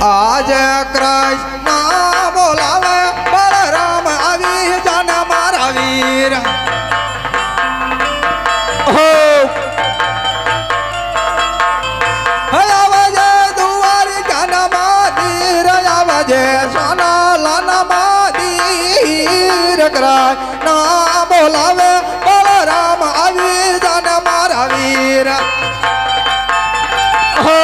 आज कृष्ण बोलावे बलराम આવી જાન મારા વીર हो आवाजे दुआरी जान मादीर आवाजे सोना लाना मादीर कृष्ण बोलावे बलराम આવી જાન મારા વીર हो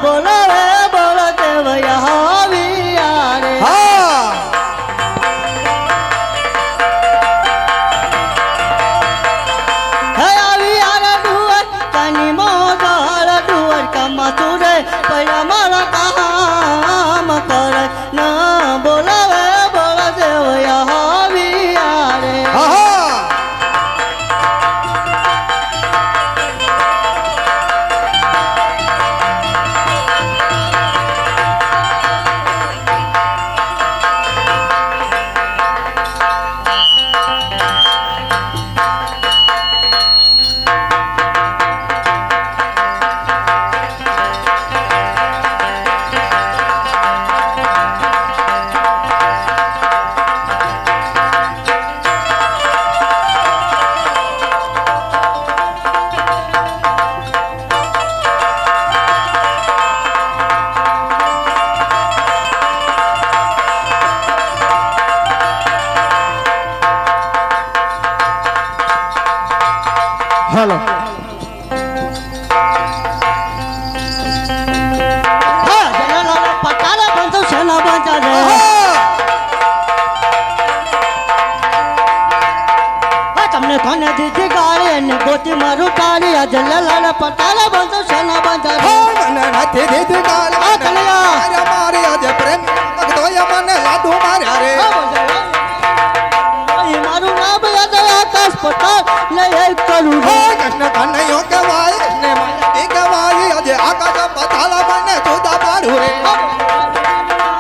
बोलावे बोल देव रे डुअर कनी मोदल डुअर कमा तुरे पया मारा काम करे ना बोलावे बोल देव रे हेलो पटाला बंधु सेना बंधा रे तमने कोने दीदी गाड़ी ने गोती मारू तारी जल्ला पटाला बंधु सेना बंधा रे मन नथी दीदी गाड़ी कलिया अरे मारी आज प्रेम तो ये मन लाडू मार्या रे ये मारू नाम याद आकाश पटाल ले करू कृष्ण कन्हैया के वाई ने माया के वाई आज आकाश पताला बने जुदा पाड़ू रे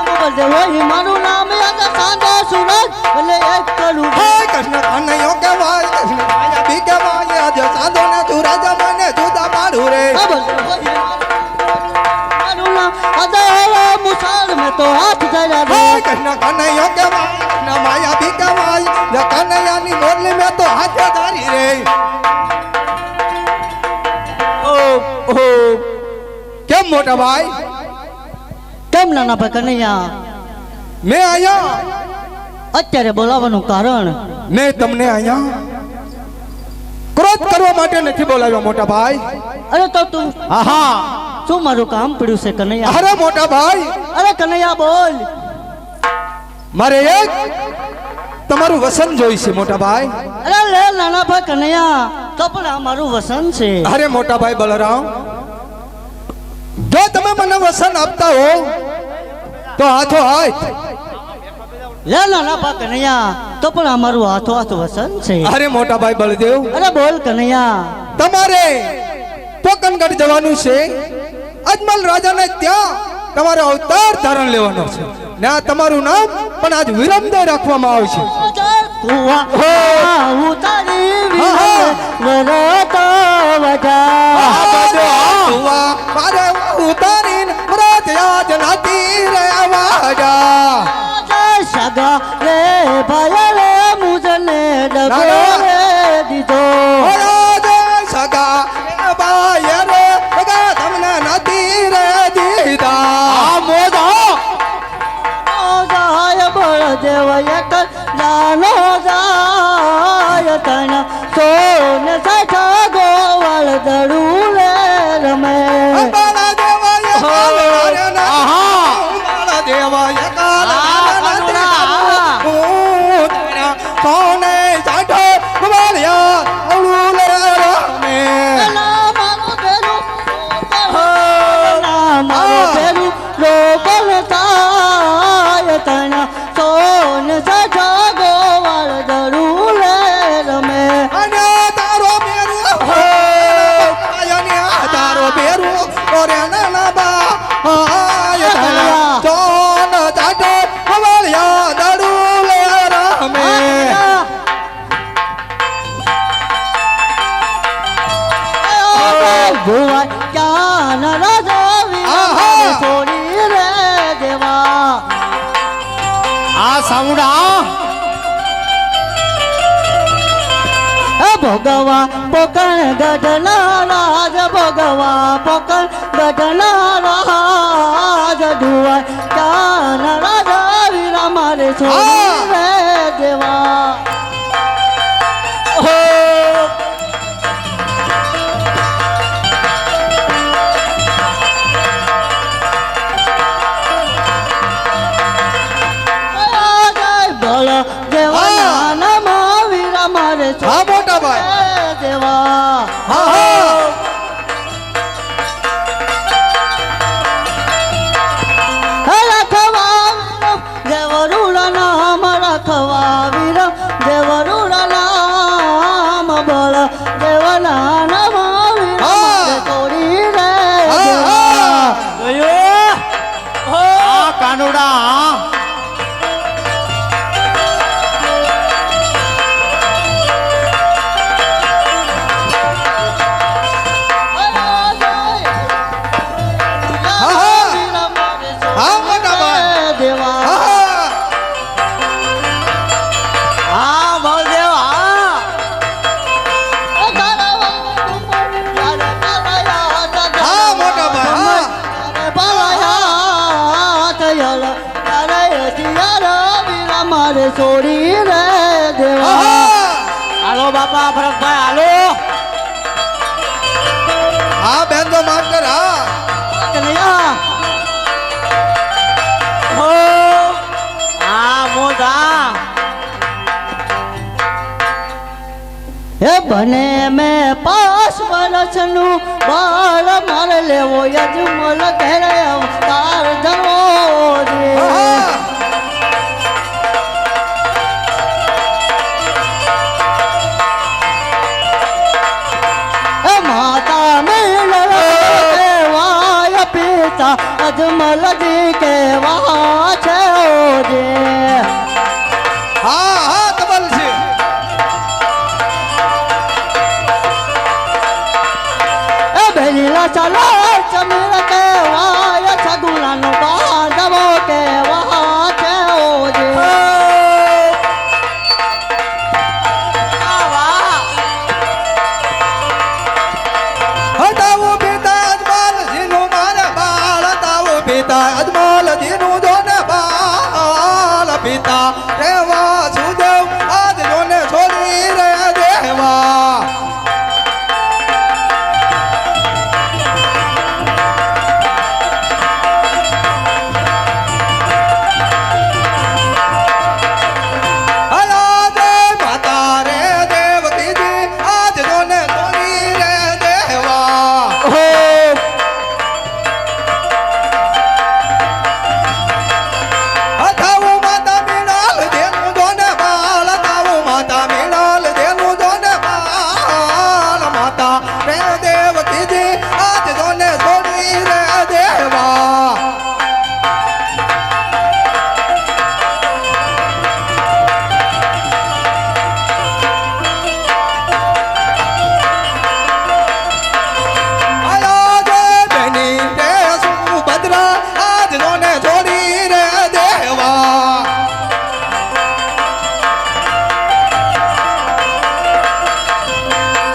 बोल दे वही मारू नाम याद सांदा सूरज ले करू कृष्ण कन्हैया के वाई कृष्ण माया भी के वाई आज सांदो ने सूरज बने जुदा पाड़ू रे मारू नाम अदला मुसाल में तो हाथ जरा रे कृष्ण कन्हैया के वाई कृष्ण माया भी के वाई कन्हैया नी मोरली में तो हाथ धारी रे કેમ મોટા ભાઈ કેમ નાના ભાઈ કનૈયા મેં આયા અત્યારે બોલાવવાનું કારણ મેં તમને આયા ક્રોધ કરવા માટે નથી બોલાવ્યો મોટા ભાઈ અરે તો તું આહા શું મારું કામ પડ્યું છે કનૈયા અરે મોટા ભાઈ અરે કનૈયા બોલ મારે એક તમારું વસન જોઈશે મોટા ભાઈ અરે લે નાના ભાઈ કનૈયા તો પણ આ મારું વસન છે અરે મોટા ભાઈ બલરામ જો તમે મને વસન આપતા હો તો હાથો હાથ લે નાના ભાઈ કનૈયા તો પણ આ મારું હાથો હાથ વસન છે અરે મોટા ભાઈ બળદેવ અરે બોલ કનૈયા તમારે પોકનગઢ જવાનું છે અજમલ રાજાને ત્યાં તમારો અવતાર ધારણ લેવાનો છે ને આ તમારું નામ પણ આજ વિરમદય રાખવામાં આવશે ઉતારી મારે ઉતારીને વ્રત યાદ નથી રે વાજા સગા રે ભાઈ રે મુજને ડગો રે દીધો સગા ભાઈ રે સગા તમને નથી રે દીધા મોદા બળ દેવ એક જાનો જાય તના સોન સાઠા ગોવાળ દડું રે રમે બાળા દેવાય કોને સાઠો ગોવાળિયા અવળું રમે મારું રોબલ થાય તના સોન સાઠા ગોવાળ દડું રે રમે અને તારો મેરું આ સામુડા ભોગવા પોકણ ગઢના રાજ ભોગવા પોકણ ગઢના રાજ ધુઆ ચાન રાજા વીરા મારે છોડી રે દેવા હો બોલ દેવા નામ વીરા મારે હા મોટા ભાઈ દેવા હા હા રખવા દેવરુડા નામ રખવા વીર દેવરુડા નામ બોલ દેવના નામ વીર મારે તોડી રે દેવા આ કાનુડા હા મોટા ભાઈ દેવા હા હા બળદેવ હા હા મોટા ભાઈ હા મારે છોડી રે દેવા હા હાલો બાપા ફરકભાઈ હાલો હા બેન તો માસ્ટર હા કનૈયા હો આ મોઢા હે બને મેં 5 વર્ષનું બાળ માર લેવો યજમલ ઘરે અવતાર ધરવો રે હા હે માતા મેળ કેવાય પિતા અજમલ જી કેવા છે રે હા હા તબલ છે એ બેલીલા ચાલો ચમીર કેવાય છગુલાનો બાંધવો કેવા છે રે હટાવો પિતા અજમાલ જીનું મારા બાળ હટાવો પિતા અજમાલ જીનું જોને બાળ પિતા રેવા સુદેવ આજ જોને છોડી રે દેવા હલા દે માતા રે દેવકીજી આજ જોને છોડી રે દેવા હથાવું માતા મીણાલ દેનું જોને બાળ હથાવું માતા મીણાલ દેનું જોને બાળ માતા રે દેવકીજી આજ જોને છોડી રે દેવા આયા દે બેની રે સુભદ્રા આજ જોને છોડી રે દેવા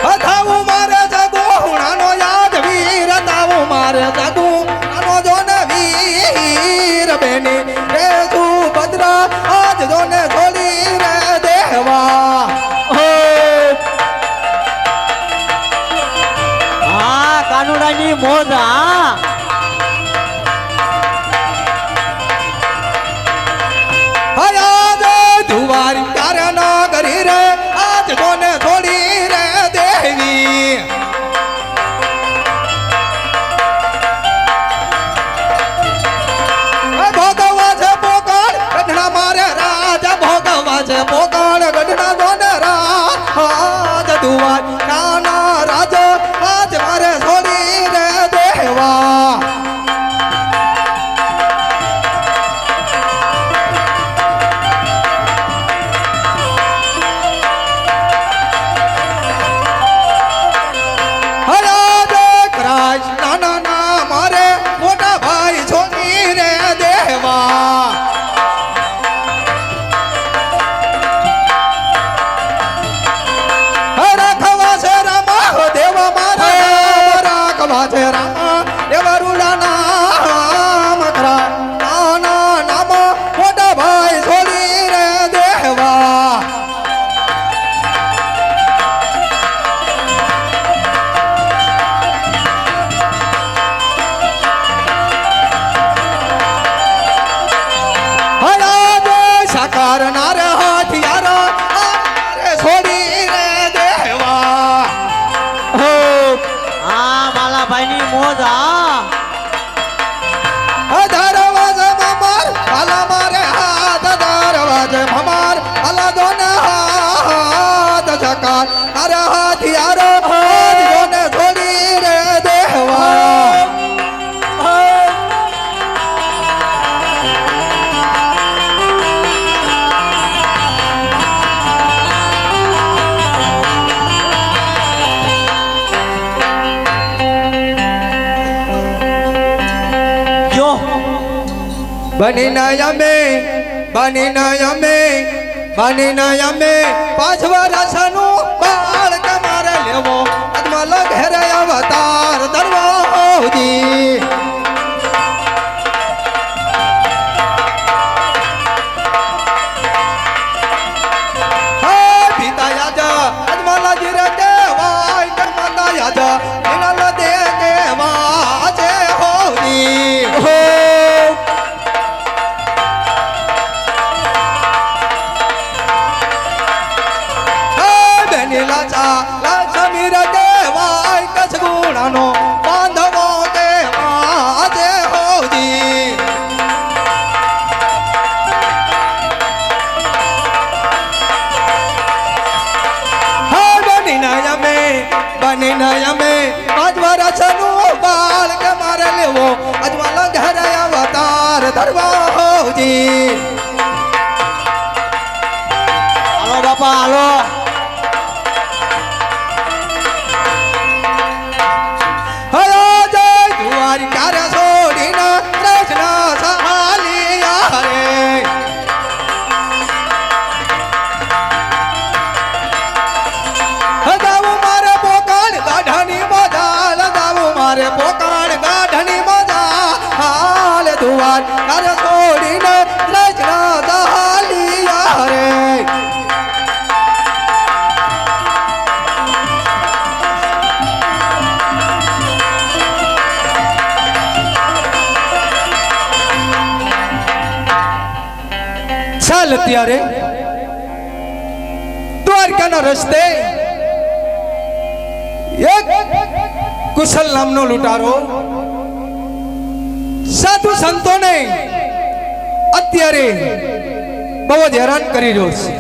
હથાવું મારે જગો હુણાનો યાદ વીર હથાવું મારે જગો હુણાનો જોને વીર બેની રે સુભદ્રા આજ જોને છોડી રે દેવા હા કાનુડાની મોઢા હયા દે ધુવારી તારે ના કરી રે આજ જોને છોડી રે દેવી ભોગવા છે પોકળ ગઢના મારે રાજા ભોગવા છે પોકળ ગઢના જોને રાજ ધુવાર નાના રાજા આજ મારે છોડી રે દેવા હયા દે કૃષ્ણ નાના ના મારે મોટા ભાઈ છોડી રે દેવા વાજે રામા એ વરુડા નામ ખરા નાના નામ મોટા ભાઈ છોડી રે દેવા સાકાર નાર હથિયાર છોડી રે દેવા હો હા માલાભાઈ ની મોજ દરવાજ મમાર આલા મારે હાથ દરવાજ મમાર આલા દોને હાથ જકાર નાર હથિયાર જોને છોડી રે દેવા બની નયમે પાંચ વર્ષનું બાળ તમારે લેવો અદમલ ઘેરે અવતાર દરવાજી પિતા યાદ અદમલ જીરે દેવાય કર્મતા યાદ વિનલ દે દેવા છે હોરી હો સમીર દેવાય કચ્છ ગુણાનો બાંધવો દેવા દે હોજી બની નયમે પાંચ વર્ષનું બાળ કે મારે લેવો અજમલ ઘરે અવતાર ધરવા હોજી હાલો બાપા હાલો દ્વારિકા છોડીને કૃષ્ણ સહાલિયા રે દાવું મારે પોકાણ ગાઢની મજા દાવું મારે પોકાણ ગાઢની મજા હાલ દ્વારિકા છોડીને કૃષ્ણ સહાલિયા રે ચાલ અત્યારે દ્વારકાના રસ્તે એક કુશલ નામનો લૂંટારો સાધુ સંતોને અત્યારે બહુ જ હેરાન કરી રહ્યો છે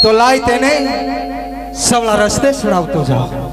તો લાય તેને સવળા રસ્તે સુણાવતો જાઓ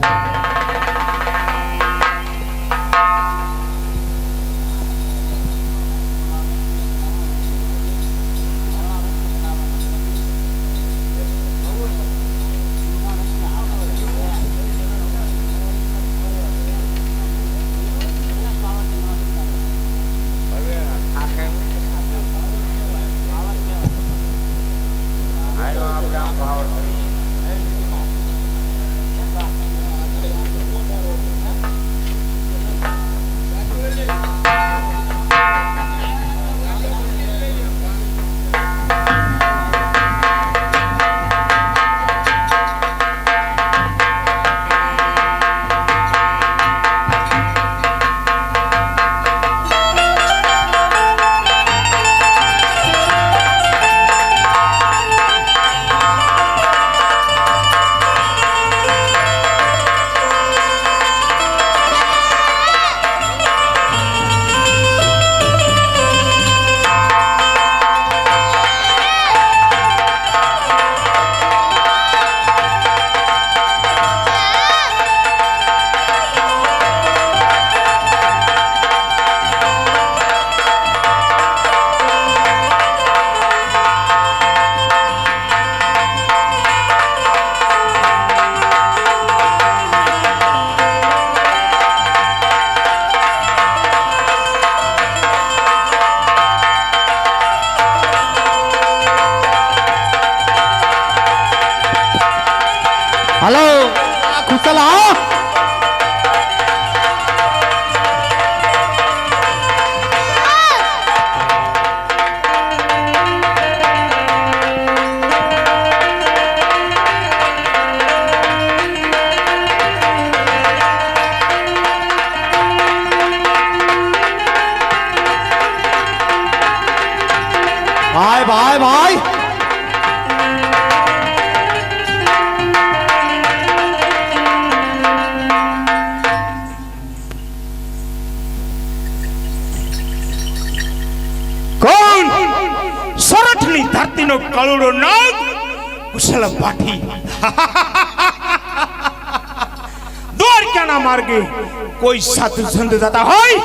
હાલો કુશલ હા કળુડો નાગ કુશલ ભાટી દ્વારકાના માર્ગે કોઈ સાધુ સંત જતા હોય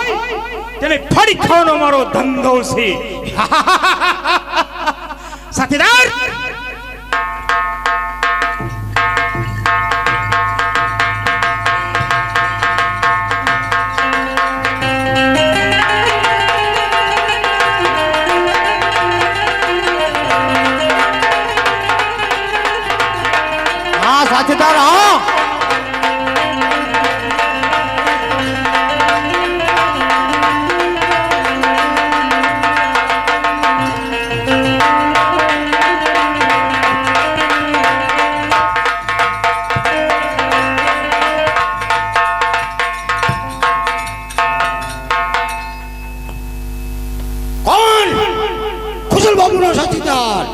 તેને ફરી ખાવાનો મારો ધંધો છે સાથીદાર હા સાથીદાર હા કોણ કુશલ બાબુનો સાથીદાર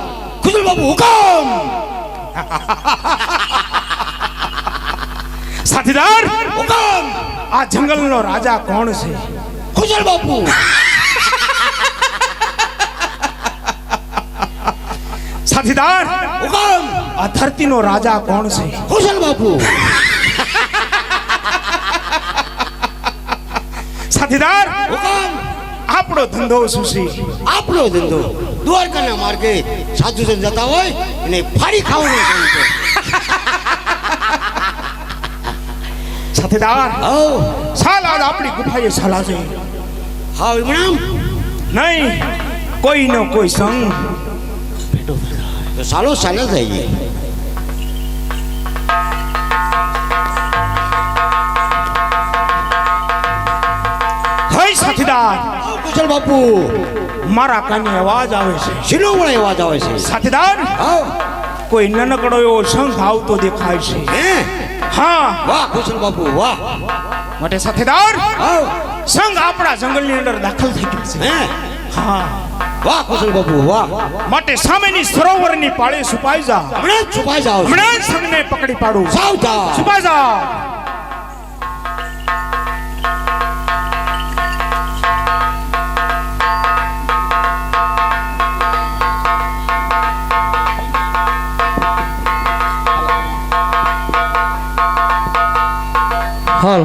કુશલ બાબુ હુકમ સાથીદાર હુકમ આ જંગલનો રાજા કોણ છે કુશલ બાબુ સાથીદાર હુકમ આ ધરતીનો રાજા કોણ છે કુશલ બાબુ સાથીદાર હુકમ આપણો ધંધો શું છે આપણો ધંધો દ્વારકાના માર્ગે સાધુ સંત જતા હોય અને ફાડી ખાવાનો ધંધો સાથીદાર હો ચાલ આજ આપણી ગુફાએ ચાલા છે હા વિમણામ નહીં કોઈનો કોઈ સંગ તો ચાલો ચાલે જઈએ હે સાથીદાર કુશલ બાપુ મારા કાને અવાજ આવે છે શીનો વળે અવાજ આવે છે સાથીદાર હા કોઈ નાનકડો એવો સંઘ આવતો દેખાય છે હે હા વાહ કુશલ બાપુ વાહ માટે સાથીદાર હા સંઘ આપણા જંગલની અંદર દાખલ થઈ ગયો છે હે હા વાહ કુશલ બાપુ વાહ માટે સામેની સરોવરની પાળે છુપાઈ જા હમણાં જ છુપાઈ જાઓ હમણાં જ સંઘને પકડી પાડું સાવધાન છુપાઈ જા હાલ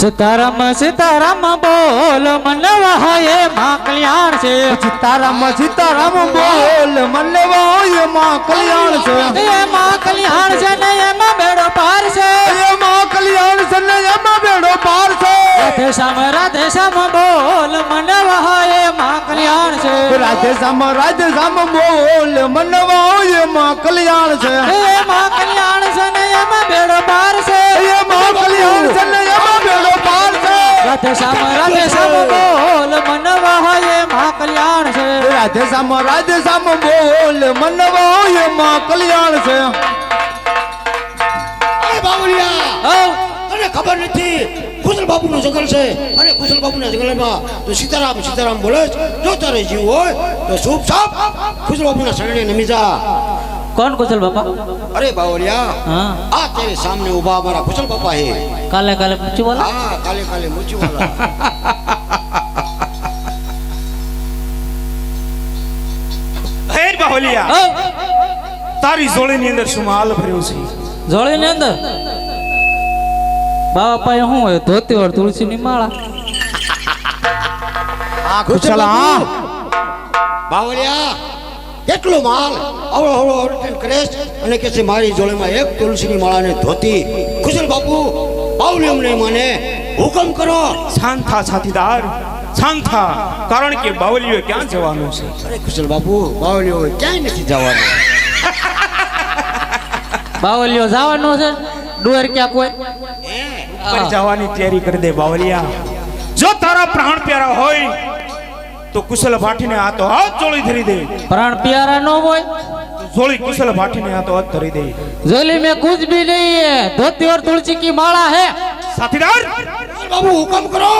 સીતારામ સીતારામ બોલ મનવાય માં કલ્યાણ છે સીતારામ સીતારામ બોલ મનવાય માં કલ્યાણ છે એ માં કલ્યાણ છે ને એમાં બેડો પાર છે એ માં કલ્યાણ છે ને એમાં બેડો પાર છે રાધે શ્યામ બોલ મનવાય માં કલ્યાણ છે રાધે શ્યામ બોલ મનવાય માં કલ્યાણ છે એ માં કલ્યાણ છે ને એમાં બેડો પાર છે એ માં કલ્યાણ છે ને એમાં બેડો પાર છે રાધે શ્યામ બોલ મનવાય માં કલ્યાણ છે રાધે શ્યામ બોલ મનવાય માં કલ્યાણ છે અરે બાવળિયા તને ખબર નથી કુશલ બાપુનું જંગલ છે અને કુશલ બાપુના જંગલમાં તો સીતારામ સીતારામ બોલે છે. જો તારે જીવ હોય તો શુભ સાપ કુશલ બાપુના શરણે નમી જા. कौन कुशल बापा अरे बावलिया हाँ आ तेरे सामने उभा हमारा कुशल बापा है. काले काले मुच्चू वाला हाँ काले काले मुच्ची वाला. હે બાહોલિયા તારી જોડીની અંદર શું માલ ભર્યો છે જોડી ની અંદર બાપા શું હોય ધોતી और तुलसी ની માળા આ કુશલા બાવલિયા કેટલો માલ અવળો અવળો અવળો કરે છે અને કે છે મારી જોડેમાં એક તુલસીની માળાને ધોતી. કુશલ બાપુ બાવલિયમ ને મને હુકમ કરો. શાંત થા સાથીદાર શાંત થા કારણ કે બાવલીઓ ક્યાં જવાનું છે અરે કુશલ બાપુ બાવલિયો ક્યાંય નથી જવાનું. બાવલિયો જવાનો છે ડુઅર ક્યાં કોઈ પર જવાની તૈયારી કરી દે બાવલિયા. જો તારા પ્રાણ પ્યારા હોય તો કુશલ ભાટીને આ તો હાથ જોડી ધરી દે. प्राण प्यारा नो बोय જોડી કુશલ ભાટીને આ તો હાથ ધરી દે. झोली में कुछ भी नहीं है धोती और तुलसी की माला है સાથીદાર કુશલ બાપુ હુકમ કરો.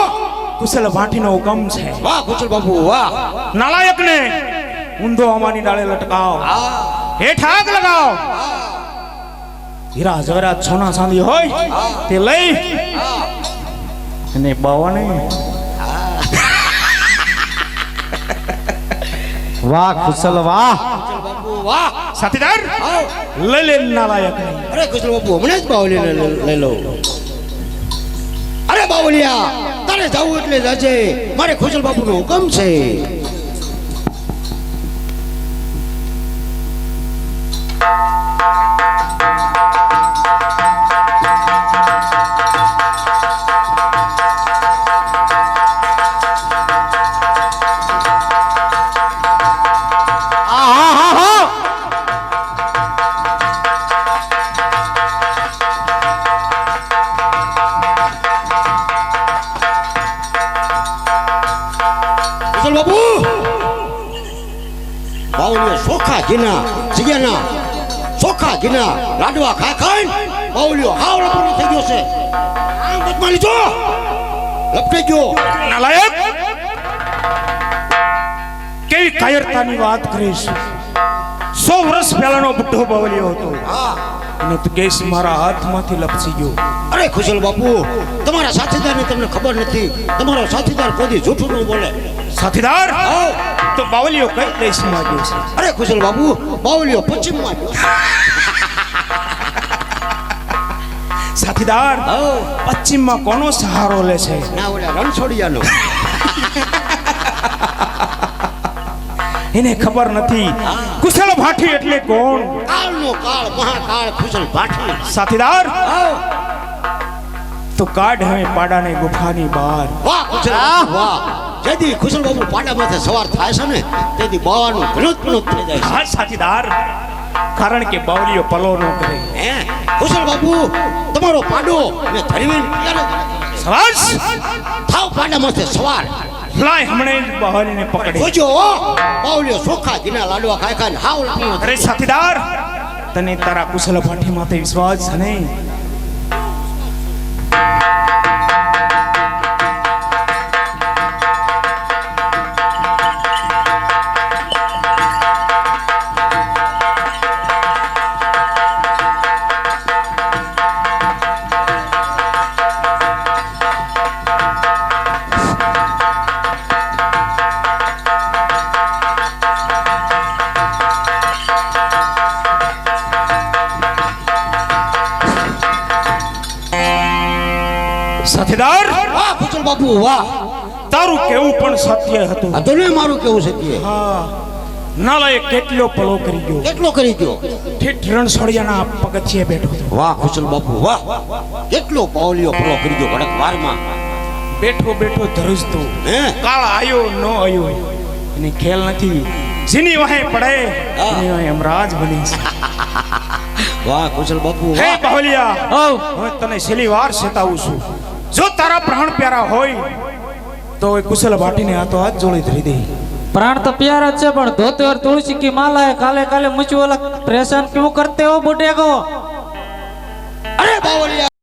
કુશલ ભાટીનો હુકમ છે વાહ કુશલ બાપુ વાહ. નાલાયકને ઊંધો અમાની ડાળે લટકાવ હેઠ આગ લગાવ હીરા જવેરાત સોના ચાંદી હોય તે લઈ અને બાવાને વાહ કુશલ વાહ બાપુ વાહ સાથીદાર આવ લઈ લે નાલાયક નહીં. અરે કુશલ બાપુ હમણાં જ બાવલીને લઈ લો. અરે બાવલિયા તારે જવું એટલે જજે, મારે ખુશલ બાપુનો હુકમ છે. કુશલ બાપુ બાવલીઓ ચોખા ઘીના જગ્યાના ચોખા ઘીના લાડવા ખાઈ બાવલીઓ હાવ લપડો થઈ ગયો છે. આમ બદમાલી જો લપટાઈ ગયો. નાલાયક કેવી કાયરતાની વાત કરીશ. 100 વર્ષ પહેલાનો બુઢ્ઢો બાવલિયો હતો હા અને તો કેસ મારા હાથમાંથી લપસી ગયો. અરે ખુશલ બાપુ તમારા સાથીદારને તમને ખબર નથી, તમારો સાથીદાર કોઈ જૂઠું ન બોલે. સાથીદાર તો બાવલિયો કઈ દેશમાં ગયો છે? અરે ખુશલ બાપુ બાવલીઓ પશ્ચિમમાં ગયો. સાથીદાર પશ્ચિમમાં કોનો સહારો લે છે? ના ઓલા રણછોડિયાનો. એને ખબર નથી કુશલ ભાઠી એટલે કોણ. કાળનો કાળ મહાકાળ ખુશલ ભાઠી. સાથીદાર તો કાઢ હવે પાડાને ગુફાની બહાર. વાહ ખુશલ બાપુ, વાહ. જેથી ખુશલ બાપુ પાડામાંથી સવાર થાય છે ને તેથી બાવાનું ઘણું થઈ જાય છે. હા સાથીદાર, કારણ કે બાવલીઓ પલો ન કરે. હે ખુશલ બાપુ તમારો પાડો ને ધરવીને સવાસ થાવ પાડામાંથી સવાર. લાય હમણે જ બાવલીને પકડે. જોજો બાવલીઓ ચોખા ઘીના લાડવા ખાઈ હાવ લપડો. અરે સાથીદાર, તને તારા કુશલ ભાઠી માથે વિશ્વાસ છે નહીં? સાથીદાર, વાહ ખુશલ બાપુ વાહ. તારું કેવું પણ સત્ય હતું. આ તને મારું કેવું છે કે હા, નાલાયક કેટલો પલો કરી ગયો. કેટલો કરી ગયો. ઠેઠ રણછોડિયાના પગથિયે બેઠો હતો. વાહ ખુશલ બાપુ વાહ. કેટલો બાવલીઓ પલો કરી ગયો ઘડક વારમાં. બેઠો બેઠો ધરુજતો હે કાળ આયો ન આયો એને ખેલ નથી. જેની વાહે પડે એની વાહે અમરાજ બની છે. વાહ ખુશલ બાપુ હે વાહ. બાવલિયા, હવે તને છેલ્લી વાર ચેતાવું છું, જો તારા પ્રાણ પ્યારા હોય તો એ કુશલ ભાટીને હાથો હાથ જોડી ધરી દે. प्राण तो प्यारा है पर धोते और तुलसी की माला है काले काले मुझ वाला परेशान क्यों करते हो बुढ़े को? અરે બાવલિયા